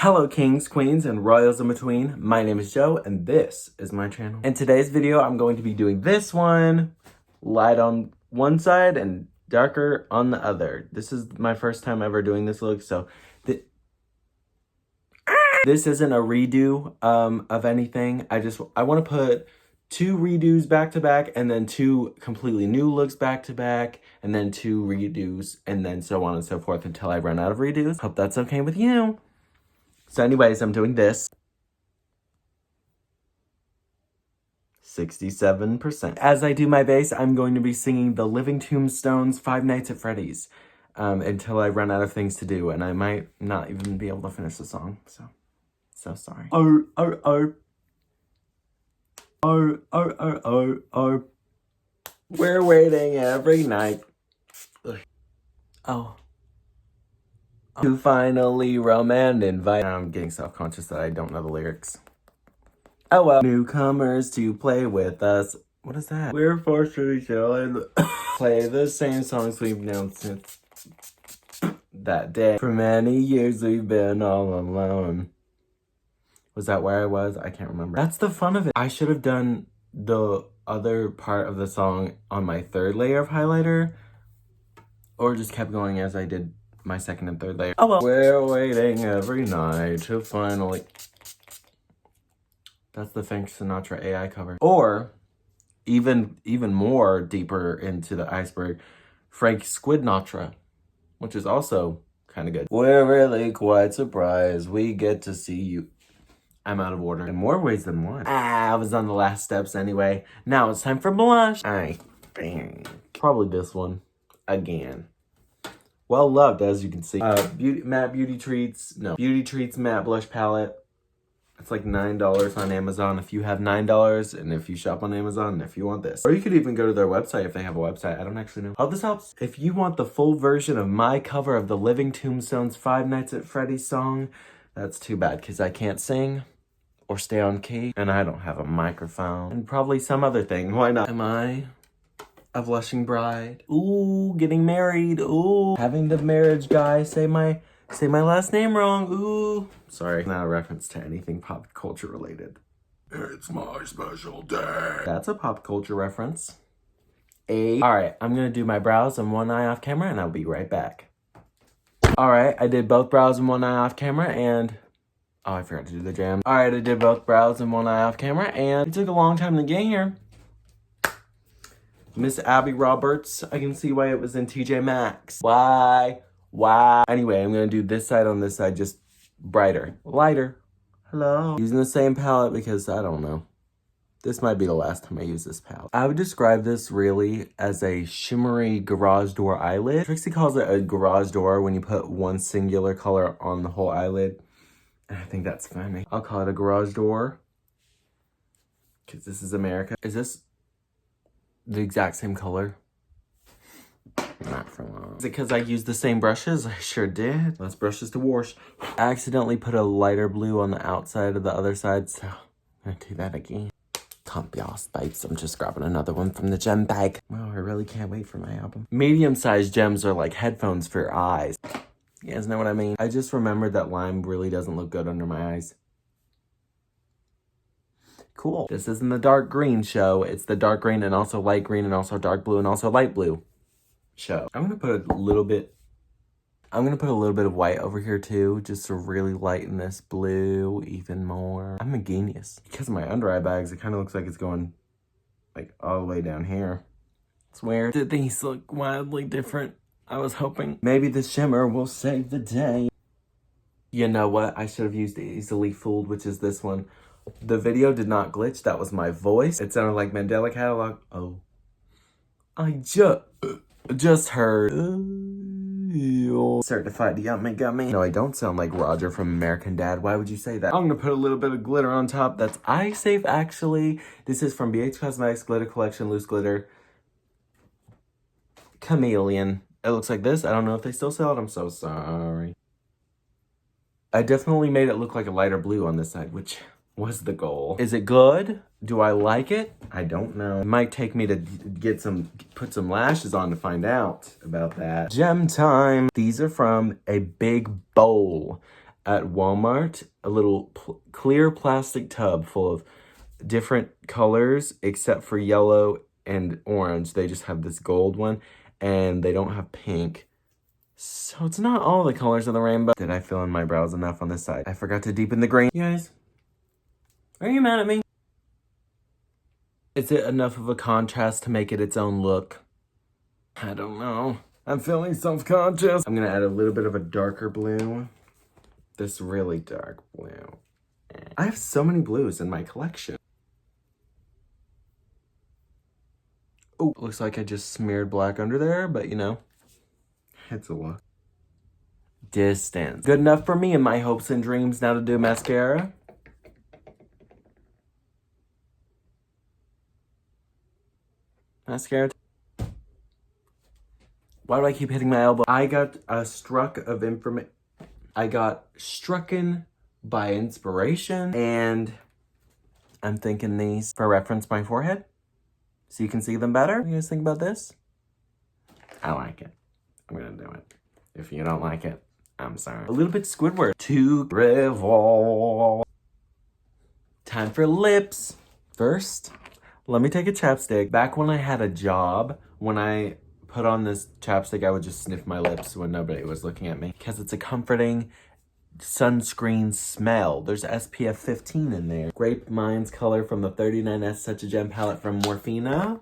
Hello kings, queens, and royals in between. My name is Joe, and this is my channel. In today's video, I'm going to be doing this one, light on one side and darker on the other. This is my first time ever doing this look, so this isn't a redo of anything. I want to put two redos back to back, and then two completely new looks back to back, and then two redos, and then so on and so forth until I run out of redos. Hope that's okay with you. So anyways, I'm doing this. 67%. As I do my base, I'm going to be singing the Living Tombstones Five Nights at Freddy's until I run out of things to do, and I might not even be able to finish the song, so sorry. We're waiting every night. Oh. To finally roam invite. I'm getting self-conscious that I don't know the lyrics. Oh well. Newcomers to play with us. What is that? We're forced to each other. Play the same songs we've known since that day. For many years we've been all alone. Was that where I was? I can't remember. That's the fun of it. I should have done the other part of the song on my third layer of highlighter, or just kept going as I did my second and third layer. Oh well. We're waiting every night to finally... That's the Frank Sinatra AI cover. Or, even more deeper into the iceberg, Frank Squidnatra, which is also kind of good. We're really quite surprised we get to see you. I'm out of order in more ways than one. I was on the last steps anyway. Now it's time for blush. I think probably this one again. Well loved, as you can see. Beauty Treats matte blush palette. It's like $9 on Amazon if you have $9, and if you shop on Amazon, if you want this. Or you could even go to their website if they have a website. I don't actually know. Hope this helps. If you want the full version of my cover of the Living Tombstones Five Nights at Freddy's song, that's too bad, because I can't sing or stay on key, and I don't have a microphone, and probably some other thing. Why not? Am I a blushing bride? Ooh, getting married. Ooh, having the marriage guy say my last name wrong. Ooh. Sorry, not a reference to anything pop culture related. It's my special day. That's a pop culture reference. Alright, I'm gonna do my brows and one eye off camera, and I'll be right back. Alright, I did both brows and one eye off camera, and... Oh, I forgot to do the jam. Alright, I did both brows and one eye off camera, and it took a long time to get here. Miss Abby Roberts, I can see why it was in TJ Maxx. Why? Anyway, I'm gonna do this side on this side, just brighter, lighter. Hello. Using the same palette because I don't know. This might be the last time I use this palette. I would describe this really as a shimmery garage door eyelid. Trixie calls it a garage door when you put one singular color on the whole eyelid. And I think that's funny. I'll call it a garage door, because this is America. Is this the exact same color? Not for long. Is it because I used the same brushes? I sure did. Less brushes to wash. I accidentally put a lighter blue on the outside of the other side, so I'm gonna do that again. Can't be all spikes. I'm just grabbing another one from the gem bag. Wow, I really can't wait for my album. Medium-sized gems are like headphones for your eyes. You guys know what I mean? I just remembered that lime really doesn't look good under my eyes. Cool. This isn't the dark green show. It's the dark green and also light green and also dark blue and also light blue show. I'm gonna put a little bit of white over here too, just to really lighten this blue even more. I'm a genius. Because of my under eye bags, it kind of looks like it's going like all the way down here. It's weird. Did these look wildly different? I was hoping maybe the shimmer will save the day. You know what? I should have used Easily Fooled, which is this one. The video did not glitch. That was my voice. It sounded like Mandela Catalog. Oh. I just heard. Certified yummy. No, I don't sound like Roger from American Dad. Why would you say that? I'm gonna put a little bit of glitter on top. That's eye safe, actually. This is from BH Cosmetics Glitter Collection Loose Glitter Chameleon. It looks like this. I don't know if they still sell it. I'm so sorry. I definitely made it look like a lighter blue on this side, which was the goal. Is it good? Do I like it? I don't know. It might take me to put some lashes on to find out about that. Gem time. These are from a big bowl. at Walmart, a little clear plastic tub full of different colors except for yellow and orange. They just have this gold one, and they don't have pink. So it's not all the colors of the rainbow. Did I fill in my brows enough on this side? I forgot to deepen the green. You guys, are you mad at me? Is it enough of a contrast to make it its own look? I don't know. I'm feeling self-conscious. I'm gonna add a little bit of a darker blue. This really dark blue. I have so many blues in my collection. Oh, looks like I just smeared black under there, but you know, it's a look. Distance. Good enough for me and my hopes and dreams. Now to do mascara. Mascara. Why do I keep hitting my elbow? I got strucken by inspiration, and I'm thinking these for reference my forehead so you can see them better. What do you guys think about this? I like it. I'm gonna do it. If you don't like it, I'm sorry. A little bit Squidward. To revolve. Time for lips. First, let me take a chapstick. Back when I had a job, when I put on this chapstick, I would just sniff my lips when nobody was looking at me because it's a comforting sunscreen smell. There's SPF 15 in there. Grape Minds color from the 39S Such a Gem palette from Morphina.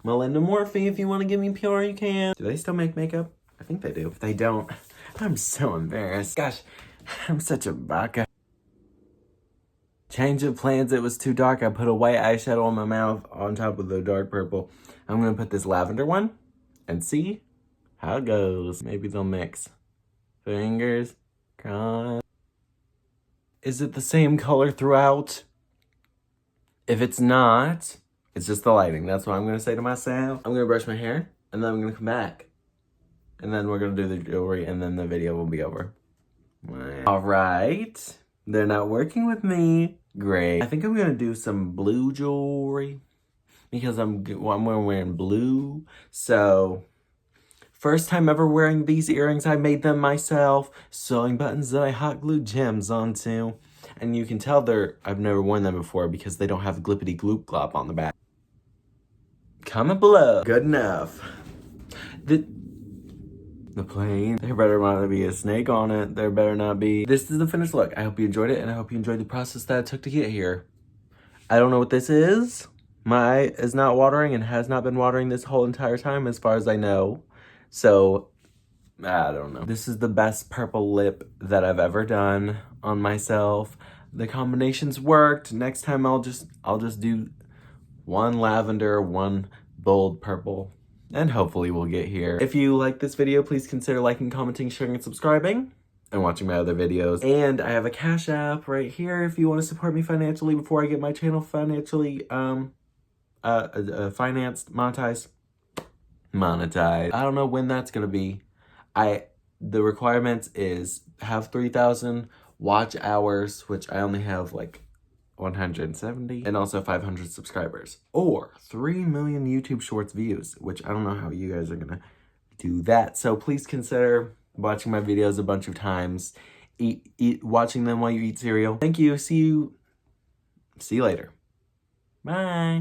Melinda Morphe, if you want to get me pure, you can. Do they still make makeup? I think they do. If they don't, I'm so embarrassed. Gosh, I'm such a baka. Change of plans, it was too dark. I put a white eyeshadow on my mouth on top of the dark purple. I'm gonna put this lavender one and see how it goes. Maybe they'll mix. Fingers crossed. Is it the same color throughout? If it's not, it's just the lighting. That's what I'm gonna say to myself. I'm gonna brush my hair, and then I'm gonna come back. And then we're gonna do the jewelry, and then the video will be over. All right. They're not working with me. Great. I think I'm gonna do some blue jewelry because I'm wearing blue. So, first time ever wearing these earrings. I made them myself. Sewing buttons that I hot glued gems onto. And you can tell I've never worn them before because they don't have glippity gloop glop on the back. Comment below. Good enough. The plane. There better not be a snake on it. There better not be. This is the finished look. I hope you enjoyed it, and I hope you enjoyed the process that it took to get here. I don't know what this is. My eye is not watering and has not been watering this whole entire time as far as I know. So, I don't know. This is the best purple lip that I've ever done on myself. The combinations worked. Next time I'll just do one lavender, one bold purple. And hopefully we'll get here. If you like this video, please consider liking, commenting, sharing, and subscribing. And watching my other videos. And I have a Cash App right here if you want to support me financially before I get my channel financially financed, monetized. I don't know when that's gonna be. The requirements is have 3,000 watch hours, which I only have like 170, and also 500 subscribers, or 3 million YouTube Shorts views, which I don't know how you guys are gonna do that. So please consider watching my videos a bunch of times, watching them while you eat cereal. Thank you. See you later. Bye.